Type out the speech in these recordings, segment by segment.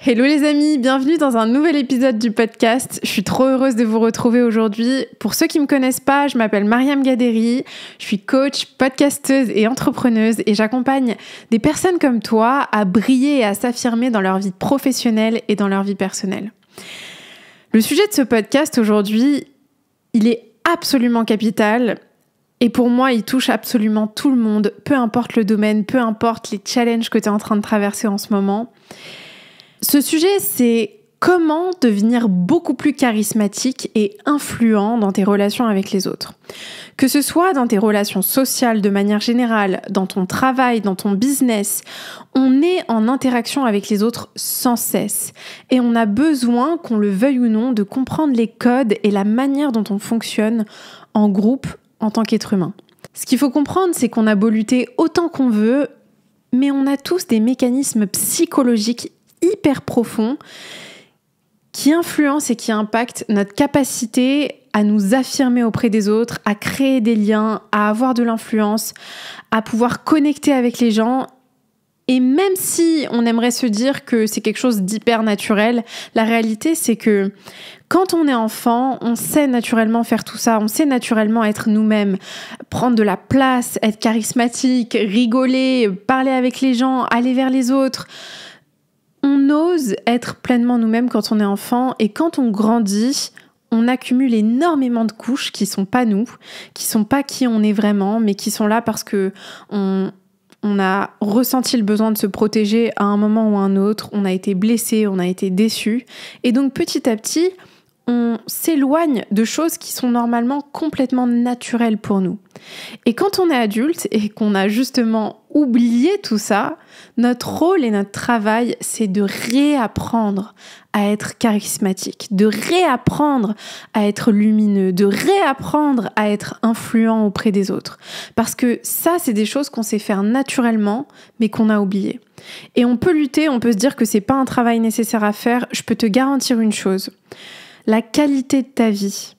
Hello les amis, bienvenue dans un nouvel épisode du podcast. Je suis trop heureuse de vous retrouver aujourd'hui. Pour ceux qui ne me connaissent pas, je m'appelle Mariam Gaderi, je suis coach, podcasteuse et entrepreneuse et j'accompagne des personnes comme toi à briller et à s'affirmer dans leur vie professionnelle et dans leur vie personnelle. Le sujet de ce podcast aujourd'hui, il est absolument capital et pour moi, il touche absolument tout le monde, peu importe le domaine, peu importe les challenges que tu es en train de traverser en ce moment. Ce sujet, c'est comment devenir beaucoup plus charismatique et influent dans tes relations avec les autres. Que ce soit dans tes relations sociales de manière générale, dans ton travail, dans ton business, on est en interaction avec les autres sans cesse. Et on a besoin, qu'on le veuille ou non, de comprendre les codes et la manière dont on fonctionne en groupe en tant qu'être humain. Ce qu'il faut comprendre, c'est qu'on a beau lutter autant qu'on veut, mais on a tous des mécanismes psychologiques hyper profond qui influence et qui impacte notre capacité à nous affirmer auprès des autres, à créer des liens, à avoir de l'influence, à pouvoir connecter avec les gens. Et même si on aimerait se dire que c'est quelque chose d'hyper naturel, la réalité c'est que quand on est enfant, on sait naturellement faire tout ça, on sait naturellement être nous-mêmes, prendre de la place, être charismatique, rigoler, parler avec les gens, aller vers les autres. On ose être pleinement nous-mêmes quand on est enfant et quand on grandit, on accumule énormément de couches qui sont pas nous, qui sont pas qui on est vraiment, mais qui sont là parce que on a ressenti le besoin de se protéger à un moment ou à un autre, on a été blessé, on a été déçu. Et donc petit à petit, on s'éloigne de choses qui sont normalement complètement naturelles pour nous. Et quand on est adulte et qu'on a justement oublié tout ça, notre rôle et notre travail, c'est de réapprendre à être charismatique, de réapprendre à être lumineux, de réapprendre à être influent auprès des autres. Parce que ça, c'est des choses qu'on sait faire naturellement, mais qu'on a oubliées. Et on peut lutter, on peut se dire que c'est pas un travail nécessaire à faire. Je peux te garantir une chose. La qualité de ta vie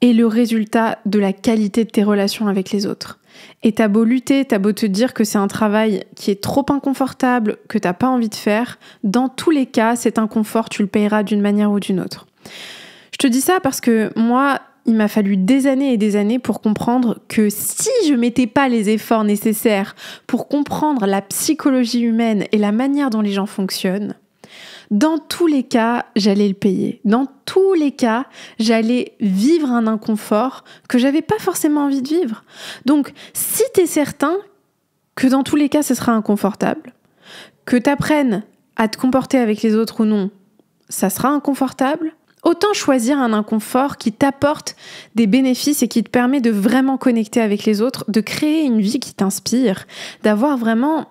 est le résultat de la qualité de tes relations avec les autres. Et t'as beau lutter, t'as beau te dire que c'est un travail qui est trop inconfortable, que t'as pas envie de faire, dans tous les cas, cet inconfort, tu le payeras d'une manière ou d'une autre. Je te dis ça parce que moi, il m'a fallu des années et des années pour comprendre que si je mettais pas les efforts nécessaires pour comprendre la psychologie humaine et la manière dont les gens fonctionnent, dans tous les cas, j'allais le payer. Dans tous les cas, j'allais vivre un inconfort que j'avais pas forcément envie de vivre. Donc, si t'es certain que dans tous les cas, ce sera inconfortable, que t'apprennes à te comporter avec les autres ou non, ça sera inconfortable, autant choisir un inconfort qui t'apporte des bénéfices et qui te permet de vraiment connecter avec les autres, de créer une vie qui t'inspire, d'avoir vraiment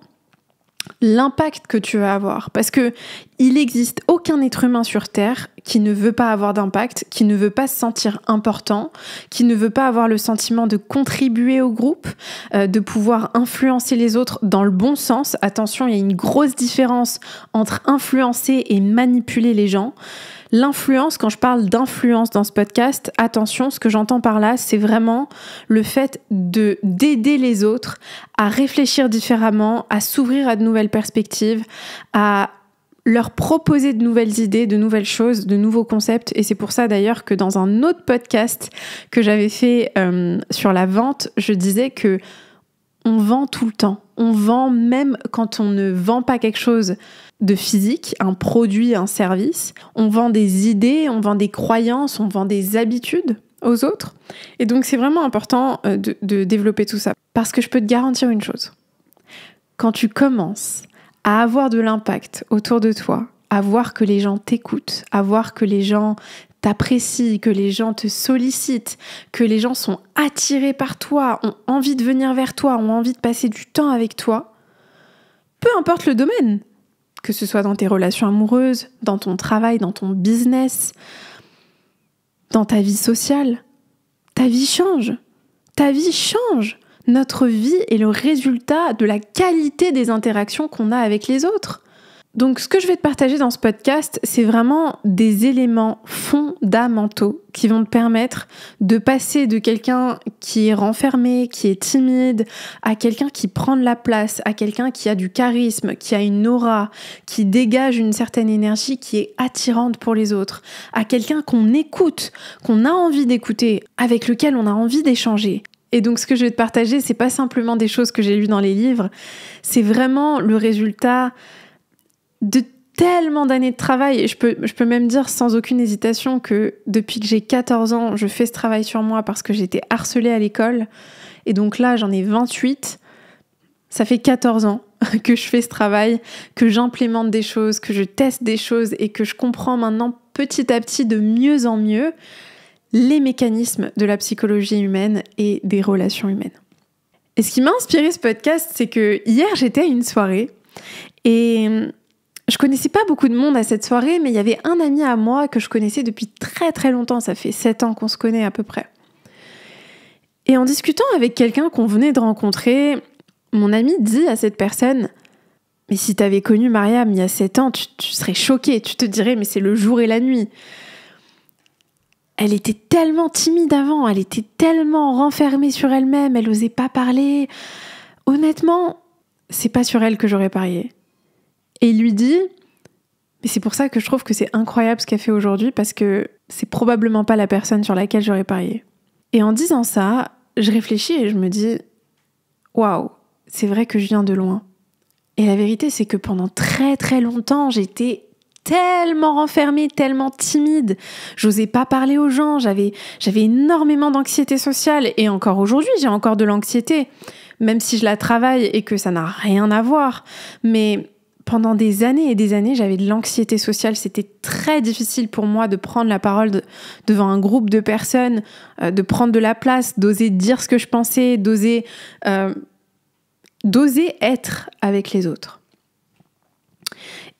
l'impact que tu vas avoir. Parce que il n'existe aucun être humain sur Terre qui ne veut pas avoir d'impact, qui ne veut pas se sentir important, qui ne veut pas avoir le sentiment de contribuer au groupe, de pouvoir influencer les autres dans le bon sens. Attention, il y a une grosse différence entre influencer et manipuler les gens. L'influence, quand je parle d'influence dans ce podcast, attention, ce que j'entends par là, c'est vraiment le fait d'aider les autres à réfléchir différemment, à s'ouvrir à de nouvelles perspectives, à leur proposer de nouvelles idées, de nouvelles choses, de nouveaux concepts. Et c'est pour ça d'ailleurs que dans un autre podcast que j'avais fait sur la vente, je disais que on vend tout le temps. On vend même quand on ne vend pas quelque chose de physique, un produit, un service. On vend des idées, on vend des croyances, on vend des habitudes aux autres. Et donc c'est vraiment important de développer tout ça. Parce que je peux te garantir une chose. Quand tu commences à avoir de l'impact autour de toi, à voir que les gens t'écoutent, à voir que les gens t'apprécient, que les gens te sollicitent, que les gens sont attirés par toi, ont envie de venir vers toi, ont envie de passer du temps avec toi, peu importe le domaine, que ce soit dans tes relations amoureuses, dans ton travail, dans ton business, dans ta vie sociale, ta vie change. Ta vie change. Notre vie est le résultat de la qualité des interactions qu'on a avec les autres. Donc, ce que je vais te partager dans ce podcast, c'est vraiment des éléments fondamentaux qui vont te permettre de passer de quelqu'un qui est renfermé, qui est timide, à quelqu'un qui prend de la place, à quelqu'un qui a du charisme, qui a une aura, qui dégage une certaine énergie qui est attirante pour les autres, à quelqu'un qu'on écoute, qu'on a envie d'écouter, avec lequel on a envie d'échanger. Et donc, ce que je vais te partager, c'est pas simplement des choses que j'ai lues dans les livres, c'est vraiment le résultat de tellement d'années de travail. Et je peux même dire sans aucune hésitation que depuis que j'ai 14 ans, je fais ce travail sur moi parce que j'étais harcelée à l'école. Et donc là, j'en ai 28. Ça fait 14 ans que je fais ce travail, que j'implémente des choses, que je teste des choses et que je comprends maintenant petit à petit de mieux en mieux les mécanismes de la psychologie humaine et des relations humaines. Et ce qui m'a inspiré ce podcast, c'est que hier, j'étais à une soirée et je connaissais pas beaucoup de monde à cette soirée, mais il y avait un ami à moi que je connaissais depuis très très longtemps. Ça fait 7 ans qu'on se connaît à peu près. Et en discutant avec quelqu'un qu'on venait de rencontrer, mon ami dit à cette personne « Mais si t'avais connu Mariam il y a 7 ans, tu serais choquée. Tu te dirais « Mais c'est le jour et la nuit. » Elle était tellement timide avant, elle était tellement renfermée sur elle-même, elle osait pas parler. Honnêtement, c'est pas sur elle que j'aurais parié. Et il lui dit, mais c'est pour ça que je trouve que c'est incroyable ce qu'elle fait aujourd'hui, parce que c'est probablement pas la personne sur laquelle j'aurais parié. Et en disant ça, je réfléchis et je me dis, waouh, c'est vrai que je viens de loin. Et la vérité, c'est que pendant très très longtemps, j'étais tellement renfermée, tellement timide. J'osais pas parler aux gens, j'avais énormément d'anxiété sociale. Et encore aujourd'hui, j'ai encore de l'anxiété, même si je la travaille et que ça n'a rien à voir. Mais pendant des années et des années, j'avais de l'anxiété sociale. C'était très difficile pour moi de prendre la parole devant un groupe de personnes, de prendre de la place, d'oser dire ce que je pensais, d'oser être avec les autres.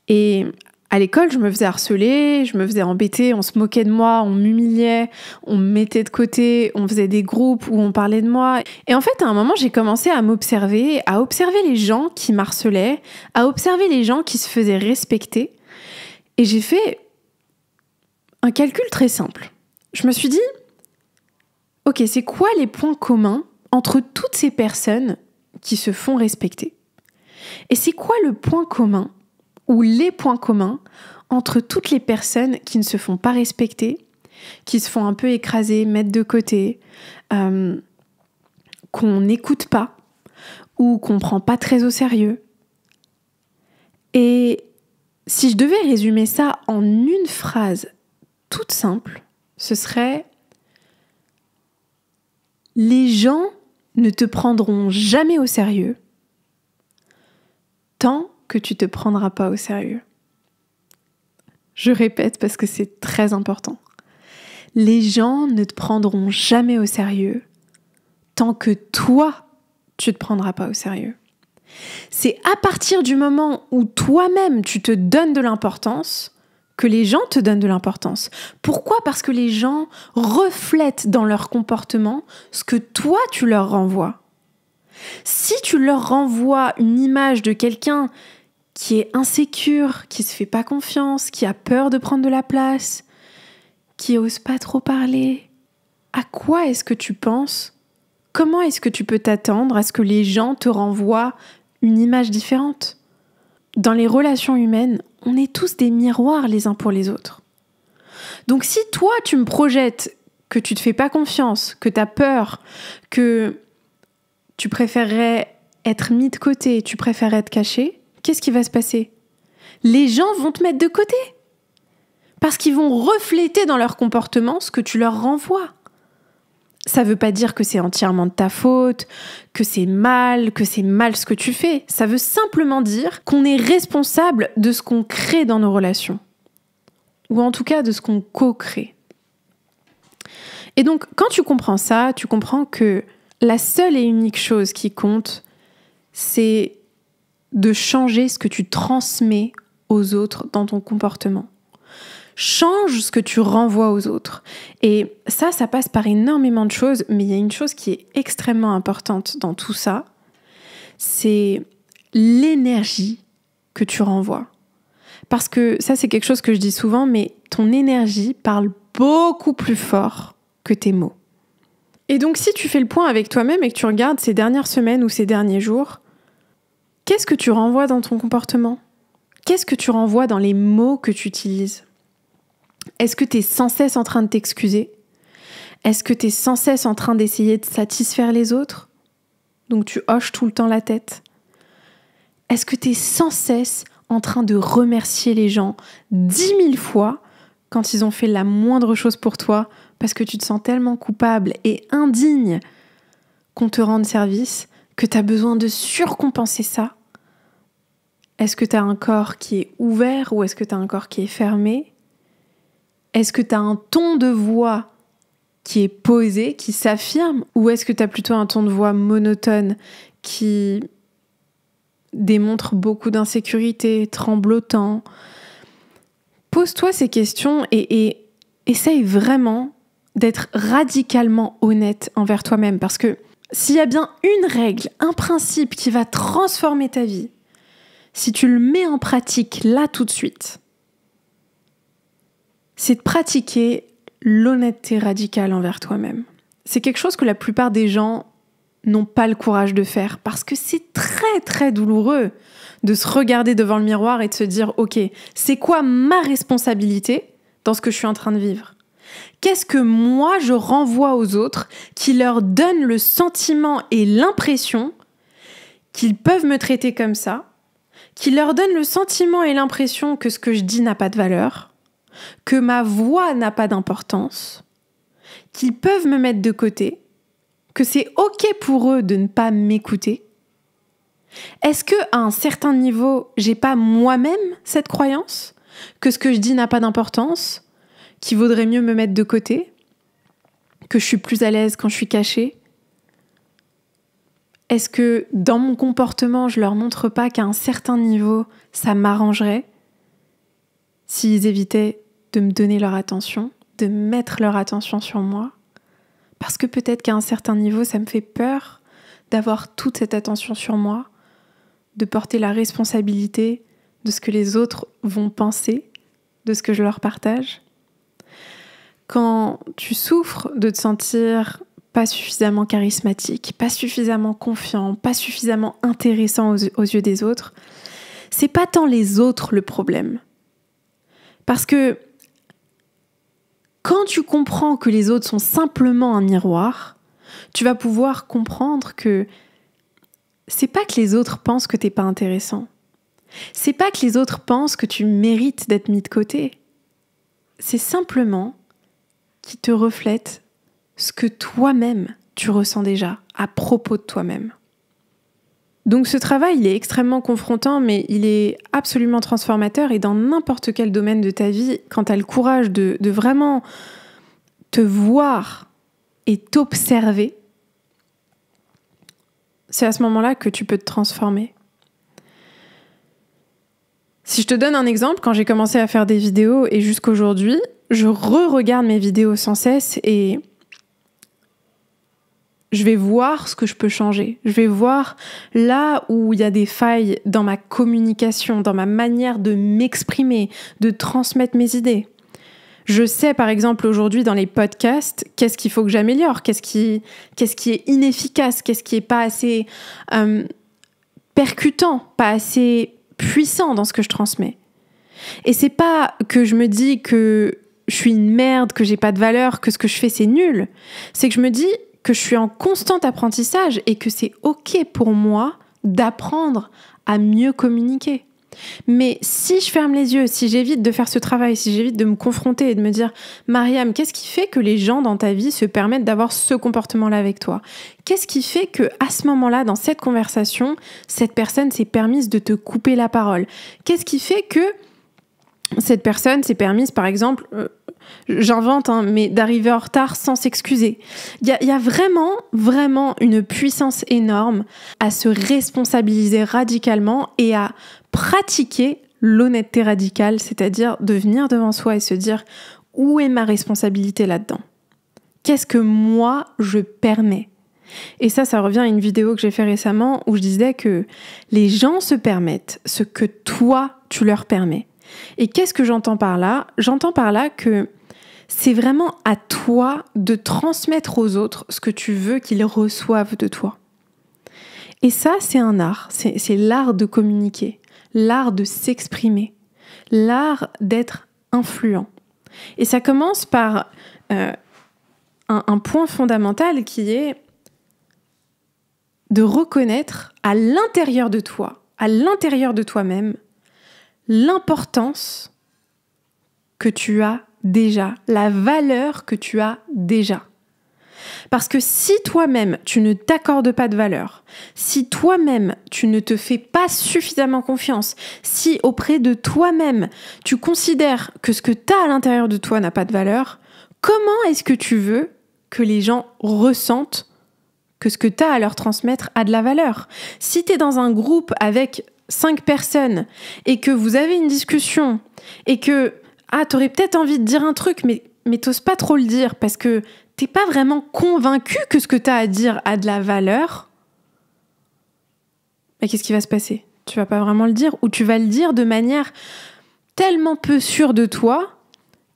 Et à l'école, je me faisais harceler, je me faisais embêter, on se moquait de moi, on m'humiliait, on me mettait de côté, on faisait des groupes où on parlait de moi. Et en fait, à un moment, j'ai commencé à m'observer, à observer les gens qui m'harcelaient, à observer les gens qui se faisaient respecter. Et j'ai fait un calcul très simple. Je me suis dit, ok, c'est quoi les points communs entre toutes ces personnes qui se font respecter? Et c'est quoi le point commun ou les points communs entre toutes les personnes qui ne se font pas respecter, qui se font un peu écraser, mettre de côté, qu'on n'écoute pas ou qu'on prend pas très au sérieux. Et si je devais résumer ça en une phrase toute simple, ce serait « Les gens ne te prendront jamais au sérieux tant que tu te prendras pas au sérieux. » Je répète parce que c'est très important. Les gens ne te prendront jamais au sérieux tant que toi, tu te prendras pas au sérieux. C'est à partir du moment où toi-même, tu te donnes de l'importance que les gens te donnent de l'importance. Pourquoi ? Parce que les gens reflètent dans leur comportement ce que toi, tu leur renvoies. Si tu leur renvoies une image de quelqu'un qui est insécure, qui se fait pas confiance, qui a peur de prendre de la place, qui ose pas trop parler, à quoi est-ce que tu penses ? Comment est-ce que tu peux t'attendre à ce que les gens te renvoient une image différente ? Dans les relations humaines, on est tous des miroirs les uns pour les autres. Donc si toi, tu me projettes que tu te fais pas confiance, que tu as peur, que tu préférerais être mis de côté, tu préfères être caché, qu'est-ce qui va se passer ? Les gens vont te mettre de côté. Parce qu'ils vont refléter dans leur comportement ce que tu leur renvoies. Ça ne veut pas dire que c'est entièrement de ta faute, que c'est mal ce que tu fais. Ça veut simplement dire qu'on est responsable de ce qu'on crée dans nos relations. Ou en tout cas de ce qu'on co-crée. Et donc, quand tu comprends ça, tu comprends que la seule et unique chose qui compte, c'est de changer ce que tu transmets aux autres dans ton comportement. Change ce que tu renvoies aux autres. Et ça passe par énormément de choses, mais il y a une chose qui est extrêmement importante dans tout ça, c'est l'énergie que tu renvoies. Parce que ça, c'est quelque chose que je dis souvent, mais ton énergie parle beaucoup plus fort que tes mots. Et donc, si tu fais le point avec toi-même et que tu regardes ces dernières semaines ou ces derniers jours, qu'est-ce que tu renvoies dans ton comportement ? Qu'est-ce que tu renvoies dans les mots que tu utilises ? Est-ce que tu es sans cesse en train de t'excuser ? Est-ce que tu es sans cesse en train d'essayer de satisfaire les autres ? Donc tu hoches tout le temps la tête. Est-ce que tu es sans cesse en train de remercier les gens 10 000 fois quand ils ont fait la moindre chose pour toi parce que tu te sens tellement coupable et indigne qu'on te rende service que tu as besoin de surcompenser ça ? Est-ce que tu as un corps qui est ouvert ou est-ce que tu as un corps qui est fermé ? Est-ce que tu as un ton de voix qui est posé, qui s'affirme, ou est-ce que tu as plutôt un ton de voix monotone qui démontre beaucoup d'insécurité, tremblotant ? Pose-toi ces questions et essaye vraiment d'être radicalement honnête envers toi-même, parce que s'il y a bien une règle, un principe qui va transformer ta vie, si tu le mets en pratique là tout de suite, c'est de pratiquer l'honnêteté radicale envers toi-même. C'est quelque chose que la plupart des gens n'ont pas le courage de faire parce que c'est très très douloureux de se regarder devant le miroir et de se dire « Ok, c'est quoi ma responsabilité dans ce que je suis en train de vivre ? Qu'est-ce que moi je renvoie aux autres qui leur donne le sentiment et l'impression qu'ils peuvent me traiter comme ça, qui leur donne le sentiment et l'impression que ce que je dis n'a pas de valeur, que ma voix n'a pas d'importance, qu'ils peuvent me mettre de côté, que c'est OK pour eux de ne pas m'écouter ? Est-ce qu'à un certain niveau, j'ai pas moi-même cette croyance que ce que je dis n'a pas d'importance, qu'il vaudrait mieux me mettre de côté, que je suis plus à l'aise quand je suis cachée ? Est-ce que dans mon comportement, je leur montre pas qu'à un certain niveau, ça m'arrangerait s'ils évitaient de me donner leur attention, de mettre leur attention sur moi ? Parce que peut-être qu'à un certain niveau, ça me fait peur d'avoir toute cette attention sur moi, de porter la responsabilité de ce que les autres vont penser, de ce que je leur partage. Quand tu souffres de te sentir pas suffisamment charismatique, pas suffisamment confiant, pas suffisamment intéressant aux yeux des autres, c'est pas tant les autres le problème. Parce que quand tu comprends que les autres sont simplement un miroir, tu vas pouvoir comprendre que c'est pas que les autres pensent que t'es pas intéressant. C'est pas que les autres pensent que tu mérites d'être mis de côté. C'est simplement qu'ils te reflètent ce que toi-même tu ressens déjà à propos de toi-même. Donc ce travail, il est extrêmement confrontant, mais il est absolument transformateur et dans n'importe quel domaine de ta vie, quand tu as le courage de vraiment te voir et t'observer, c'est à ce moment-là que tu peux te transformer. Si je te donne un exemple, quand j'ai commencé à faire des vidéos et jusqu'aujourd'hui, je re-regarde mes vidéos sans cesse et je vais voir ce que je peux changer. Je vais voir là où il y a des failles dans ma communication, dans ma manière de m'exprimer, de transmettre mes idées. Je sais, par exemple, aujourd'hui, dans les podcasts, qu'est-ce qu'il faut que j'améliore, qu'est-ce qui est inefficace, qu'est-ce qui est pas assez percutant, pas assez puissant dans ce que je transmets. Et c'est pas que je me dis que je suis une merde, que j'ai pas de valeur, que ce que je fais, c'est nul. C'est que je me dis que je suis en constant apprentissage et que c'est OK pour moi d'apprendre à mieux communiquer. Mais si je ferme les yeux, si j'évite de faire ce travail, si j'évite de me confronter et de me dire « Mariam, qu'est-ce qui fait que les gens dans ta vie se permettent d'avoir ce comportement-là avec toi ? Qu'est-ce qui fait qu'à ce moment-là, dans cette conversation, cette personne s'est permise de te couper la parole ? Qu'est-ce qui fait que cette personne s'est permise, par exemple, j'invente, mais d'arriver en retard sans s'excuser. Il y a vraiment une puissance énorme à se responsabiliser radicalement et à pratiquer l'honnêteté radicale, c'est-à-dire de venir devant soi et se dire « Où est ma responsabilité là-dedans ? Qu'est-ce que moi, je permets ?» Et ça revient à une vidéo que j'ai fait récemment où je disais que les gens se permettent ce que toi, tu leur permets. Et qu'est-ce que j'entends par là ? J'entends par là que c'est vraiment à toi de transmettre aux autres ce que tu veux qu'ils reçoivent de toi. Et ça, c'est un art. C'est l'art de communiquer, l'art de s'exprimer, l'art d'être influent. Et ça commence par un point fondamental qui est de reconnaître à l'intérieur de toi, à l'intérieur de toi-même, l'importance que tu as déjà, la valeur que tu as déjà. Parce que si toi-même, tu ne t'accordes pas de valeur, si toi-même, tu ne te fais pas suffisamment confiance, si auprès de toi-même, tu considères que ce que tu as à l'intérieur de toi n'a pas de valeur, comment est-ce que tu veux que les gens ressentent que ce que tu as à leur transmettre a de la valeur ? Si tu es dans un groupe avec 5 personnes et que vous avez une discussion et que tu aurais peut-être envie de dire un truc, mais t'oses pas trop le dire parce que t'es pas vraiment convaincu que ce que tu as à dire a de la valeur, mais qu'est-ce qui va se passer ? Tu vas pas vraiment le dire, ou tu vas le dire de manière tellement peu sûre de toi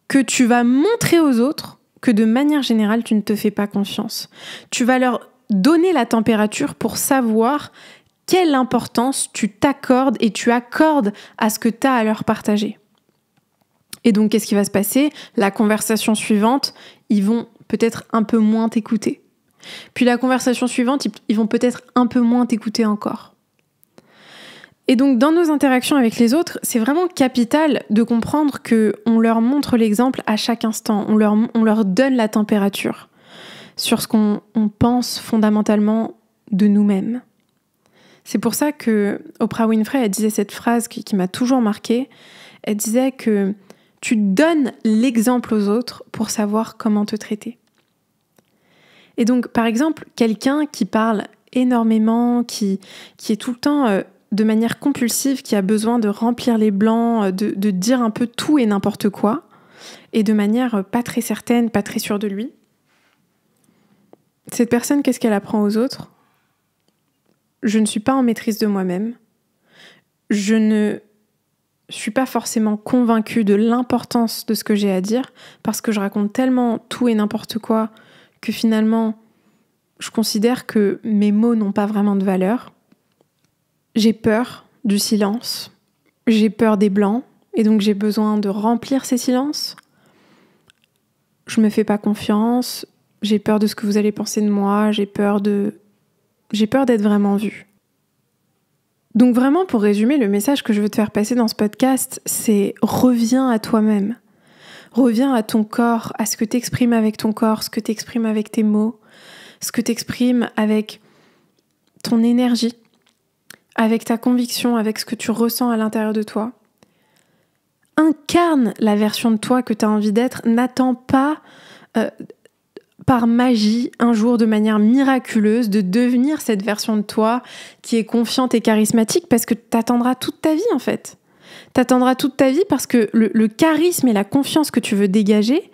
que tu vas montrer aux autres que de manière générale, tu ne te fais pas confiance. Tu vas leur donner la température pour savoir quelle importance tu t'accordes et tu accordes à ce que tu as à leur partager. Et donc, qu'est-ce qui va se passer ? La conversation suivante, ils vont peut-être un peu moins t'écouter. Puis la conversation suivante, ils vont peut-être un peu moins t'écouter encore. Et donc, dans nos interactions avec les autres, c'est vraiment capital de comprendre qu'on leur montre l'exemple à chaque instant. On leur donne la température sur ce qu'on pense fondamentalement de nous-mêmes. C'est pour ça que Oprah Winfrey, elle disait cette phrase qui m'a toujours marquée. Elle disait que tu donnes l'exemple aux autres pour savoir comment te traiter. Et donc, par exemple, quelqu'un qui parle énormément, qui est tout le temps de manière compulsive, qui a besoin de remplir les blancs, de dire un peu tout et n'importe quoi, et de manière pas très certaine, pas très sûre de lui. Cette personne, qu'est-ce qu'elle apprend aux autres ? Je ne suis pas en maîtrise de moi-même. Je ne suis pas forcément convaincue de l'importance de ce que j'ai à dire parce que je raconte tellement tout et n'importe quoi que finalement, je considère que mes mots n'ont pas vraiment de valeur. J'ai peur du silence. J'ai peur des blancs et donc j'ai besoin de remplir ces silences. Je me fais pas confiance. J'ai peur de ce que vous allez penser de moi. J'ai peur d'être vraiment vue. Donc vraiment, pour résumer, le message que je veux te faire passer dans ce podcast, c'est reviens à toi-même. Reviens à ton corps, à ce que tu exprimes avec ton corps, ce que tu exprimes avec tes mots, ce que tu exprimes avec ton énergie, avec ta conviction, avec ce que tu ressens à l'intérieur de toi. Incarne la version de toi que tu as envie d'être. N'attends pas par magie, un jour de manière miraculeuse, de devenir cette version de toi qui est confiante et charismatique parce que t'attendras toute ta vie en fait. T'attendras toute ta vie parce que le charisme et la confiance que tu veux dégager,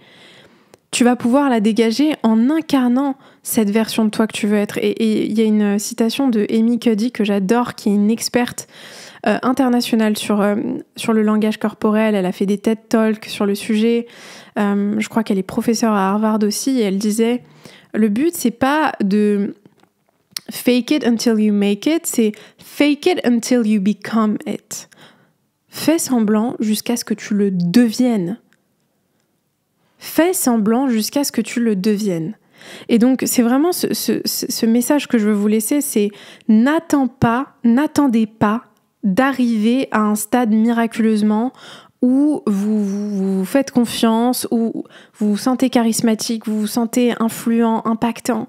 tu vas pouvoir la dégager en incarnant cette version de toi que tu veux être. Et il y a une citation de Amy Cuddy que j'adore, qui est une experte internationale sur le langage corporel. Elle a fait des TED Talks sur le sujet. Je crois qu'elle est professeure à Harvard aussi. Et elle disait, le but, c'est pas de fake it until you make it, c'est fake it until you become it. Fais semblant jusqu'à ce que tu le deviennes. Fais semblant jusqu'à ce que tu le deviennes. Et donc, c'est vraiment ce message que je veux vous laisser, c'est n'attendez pas d'arriver à un stade miraculeusement où vous vous faites confiance, où vous vous sentez charismatique, vous vous sentez influent, impactant.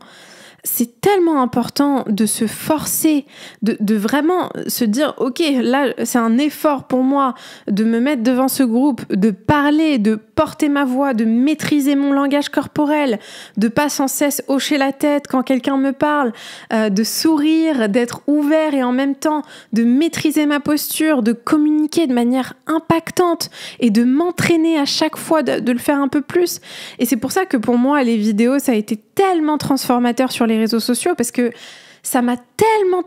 C'est tellement important de se forcer, de vraiment se dire « Ok, là, c'est un effort pour moi de me mettre devant ce groupe, de parler, de porter ma voix, de maîtriser mon langage corporel, de pas sans cesse hocher la tête quand quelqu'un me parle, de sourire, d'être ouvert et en même temps de maîtriser ma posture, de communiquer de manière impactante et de m'entraîner à chaque fois de le faire un peu plus. » Et c'est pour ça que pour moi, les vidéos, ça a été tellement transformateur sur les réseaux sociaux parce que ça m'a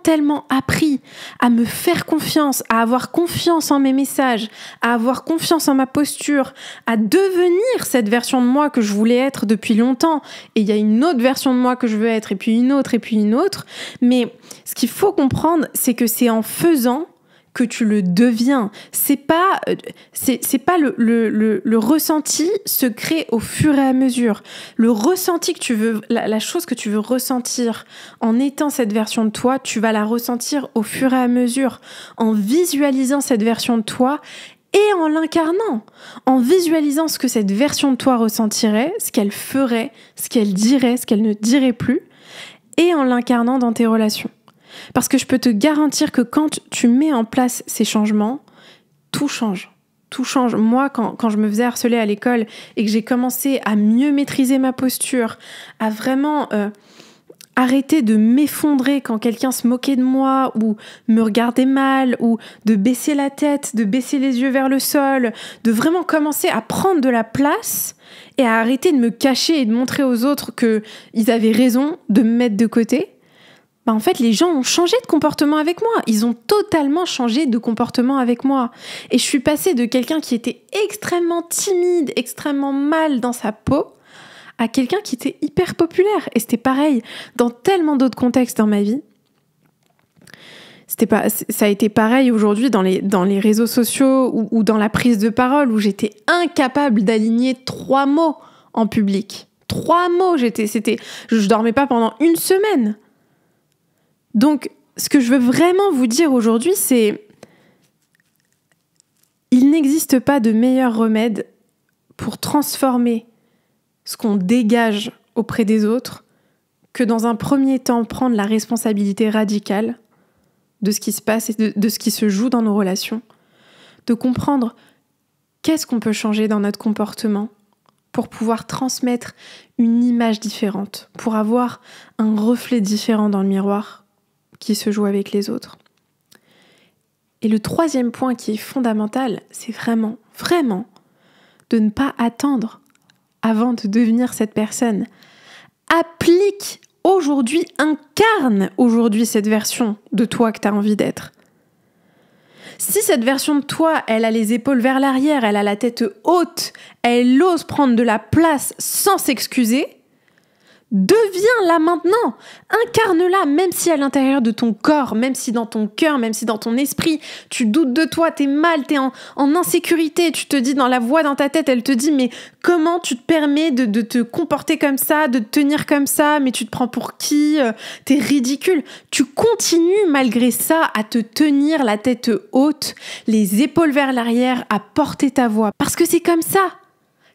tellement appris à me faire confiance, à avoir confiance en mes messages, à avoir confiance en ma posture, à devenir cette version de moi que je voulais être depuis longtemps. Et il y a une autre version de moi que je veux être, et puis une autre, et puis une autre. Mais ce qu'il faut comprendre, c'est que c'est en faisant que tu le deviens. C'est pas le ressenti se crée au fur et à mesure. Le ressenti que tu veux, la chose que tu veux ressentir en étant cette version de toi, tu vas la ressentir au fur et à mesure, en visualisant cette version de toi et en l'incarnant, en visualisant ce que cette version de toi ressentirait, ce qu'elle ferait, ce qu'elle dirait, ce qu'elle ne dirait plus, et en l'incarnant dans tes relations. Parce que je peux te garantir que quand tu mets en place ces changements, tout change. Tout change. Moi, quand je me faisais harceler à l'école et que j'ai commencé à mieux maîtriser ma posture, à vraiment arrêter de m'effondrer quand quelqu'un se moquait de moi ou me regardait mal ou de baisser la tête, de baisser les yeux vers le sol, de vraiment commencer à prendre de la place et à arrêter de me cacher et de montrer aux autres qu'ils avaient raison de me mettre de côté, en fait, les gens ont changé de comportement avec moi. Ils ont totalement changé de comportement avec moi. Et je suis passée de quelqu'un qui était extrêmement timide, extrêmement mal dans sa peau, à quelqu'un qui était hyper populaire. Et c'était pareil dans tellement d'autres contextes dans ma vie. Ça a été pareil aujourd'hui dans les réseaux sociaux ou dans la prise de parole où j'étais incapable d'aligner 3 mots en public. 3 mots, je dormais pas pendant 1 semaine. Donc, ce que je veux vraiment vous dire aujourd'hui, c'est il n'existe pas de meilleur remède pour transformer ce qu'on dégage auprès des autres que dans un premier temps prendre la responsabilité radicale de ce qui se passe et de ce qui se joue dans nos relations, de comprendre qu'est-ce qu'on peut changer dans notre comportement pour pouvoir transmettre une image différente, pour avoir un reflet différent dans le miroir qui se joue avec les autres. Et le 3e point qui est fondamental, c'est vraiment de ne pas attendre avant de devenir cette personne. Applique aujourd'hui, incarne aujourd'hui cette version de toi que tu as envie d'être. Si cette version de toi, elle a les épaules vers l'arrière, elle a la tête haute, elle ose prendre de la place sans s'excuser, deviens-la maintenant, incarne-la, même si à l'intérieur de ton corps, même si dans ton cœur, même si dans ton esprit, tu doutes de toi, t'es mal, t'es en insécurité, tu te dis dans la voix dans ta tête, elle te dit mais comment tu te permets de te comporter comme ça, de te tenir comme ça, mais tu te prends pour qui, t'es ridicule. Tu continues malgré ça à te tenir la tête haute, les épaules vers l'arrière, à porter ta voix. Parce que c'est comme ça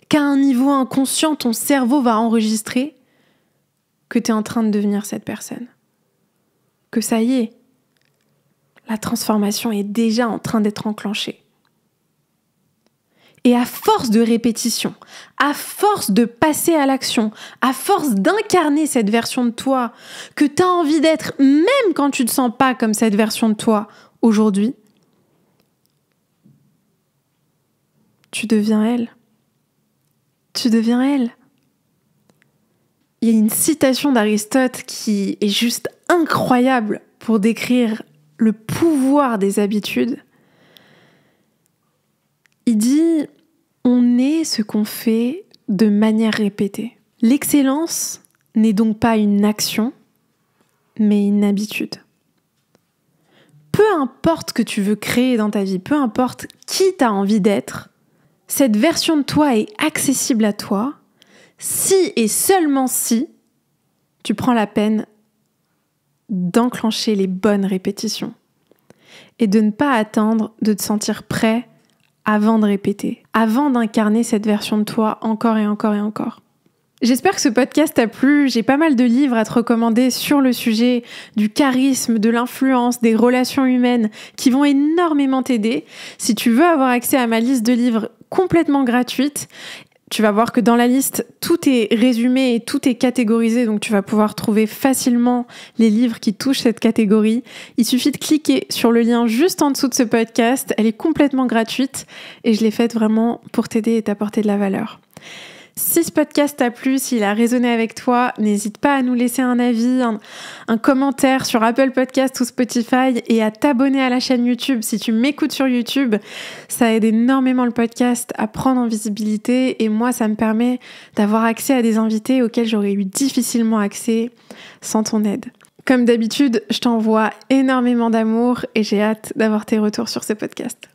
qu'à un niveau inconscient, ton cerveau va enregistrer que tu es en train de devenir cette personne. Que ça y est, la transformation est déjà en train d'être enclenchée. Et à force de répétition, à force de passer à l'action, à force d'incarner cette version de toi que tu as envie d'être, même quand tu ne te sens pas comme cette version de toi aujourd'hui, tu deviens elle. Tu deviens elle. Il y a une citation d'Aristote qui est juste incroyable pour décrire le pouvoir des habitudes. Il dit « On est ce qu'on fait de manière répétée ». L'excellence n'est donc pas une action, mais une habitude. Peu importe ce que tu veux créer dans ta vie, peu importe qui tu as envie d'être, cette version de toi est accessible à toi si et seulement si tu prends la peine d'enclencher les bonnes répétitions et de ne pas attendre de te sentir prêt avant de répéter, avant d'incarner cette version de toi encore et encore et encore. J'espère que ce podcast t'a plu. J'ai pas mal de livres à te recommander sur le sujet du charisme, de l'influence, des relations humaines qui vont énormément t'aider. Si tu veux avoir accès à ma liste de livres complètement gratuite, tu vas voir que dans la liste, tout est résumé et tout est catégorisé, donc tu vas pouvoir trouver facilement les livres qui touchent cette catégorie. Il suffit de cliquer sur le lien juste en dessous de ce podcast. Elle est complètement gratuite et je l'ai faite vraiment pour t'aider et t'apporter de la valeur. Si ce podcast t'a plu, s'il a résonné avec toi, n'hésite pas à nous laisser un avis, un commentaire sur Apple Podcast ou Spotify et à t'abonner à la chaîne YouTube. Si tu m'écoutes sur YouTube, ça aide énormément le podcast à prendre en visibilité et moi, ça me permet d'avoir accès à des invités auxquels j'aurais eu difficilement accès sans ton aide. Comme d'habitude, je t'envoie énormément d'amour et j'ai hâte d'avoir tes retours sur ce podcast.